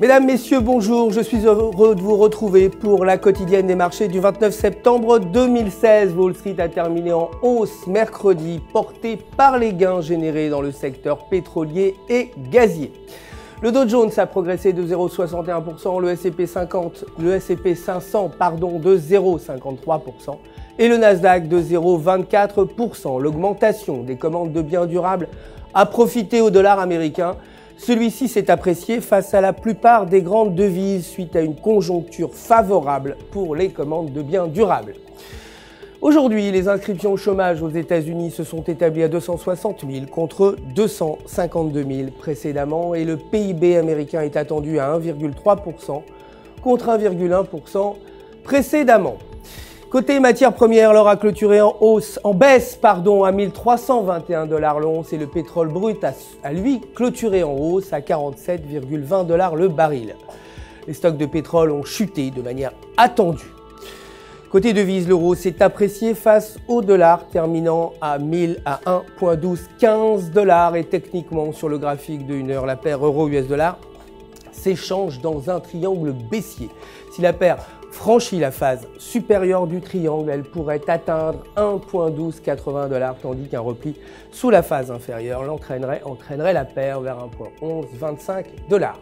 Mesdames, Messieurs, bonjour, je suis heureux de vous retrouver pour la quotidienne des marchés du 29 septembre 2016. Wall Street a terminé en hausse mercredi, porté par les gains générés dans le secteur pétrolier et gazier. Le Dow Jones a progressé de 0,61%, le S&P 500 de 0,53% et le Nasdaq de 0,24%. L'augmentation des commandes de biens durables a profité au dollar américain. Celui-ci s'est apprécié face à la plupart des grandes devises suite à une conjoncture favorable pour les commandes de biens durables. Aujourd'hui, les inscriptions au chômage aux États-Unis se sont établies à 260 000 contre 252 000 précédemment et le PIB américain est attendu à 1,3% contre 1,1% précédemment. Côté matières premières, l'or a clôturé en baisse à 1321 $ l'once et le pétrole brut a lui clôturé en hausse à 47,20 $ le baril. Les stocks de pétrole ont chuté de manière attendue. Côté devise, l'euro s'est apprécié face au dollar, terminant à 1,1215 $ et techniquement sur le graphique de 1 heure, la paire euro-US dollar s'échange dans un triangle baissier. Si la paire franchit la phase supérieure du triangle, elle pourrait atteindre 1,1280 $, tandis qu'un repli sous la phase inférieure entraînerait la paire vers 1,1125 $.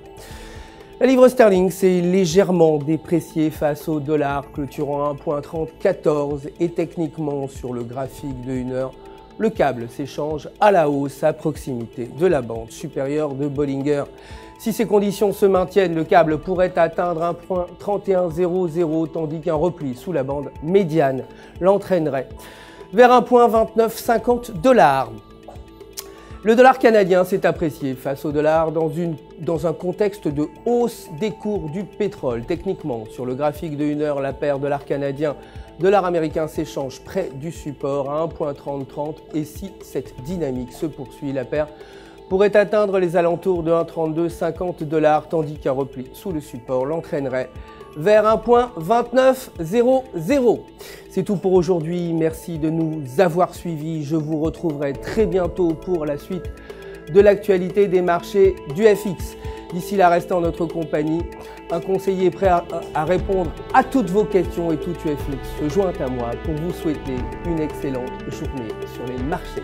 La livre sterling s'est légèrement dépréciée face au dollar, clôturant à 1,3014 et techniquement sur le graphique de 1 heure, le câble s'échange à la hausse à proximité de la bande supérieure de Bollinger. Si ces conditions se maintiennent, le câble pourrait atteindre 1,3100 tandis qu'un repli sous la bande médiane l'entraînerait vers 1,2950 $. Le dollar canadien s'est apprécié face au dollar dans un contexte de hausse des cours du pétrole. Techniquement, sur le graphique de 1 heure, la paire dollar canadien, dollar américain s'échange près du support à 1,3030 et si cette dynamique se poursuit, la paire pourrait atteindre les alentours de 1,3250 $, tandis qu'un repli sous le support l'entraînerait vers 1,2900. C'est tout pour aujourd'hui. Merci de nous avoir suivis. Je vous retrouverai très bientôt pour la suite de l'actualité des marchés du FX. D'ici là, restez en notre compagnie. Un conseiller prêt à répondre à toutes vos questions et tout UFX se joint à moi pour vous souhaiter une excellente journée sur les marchés.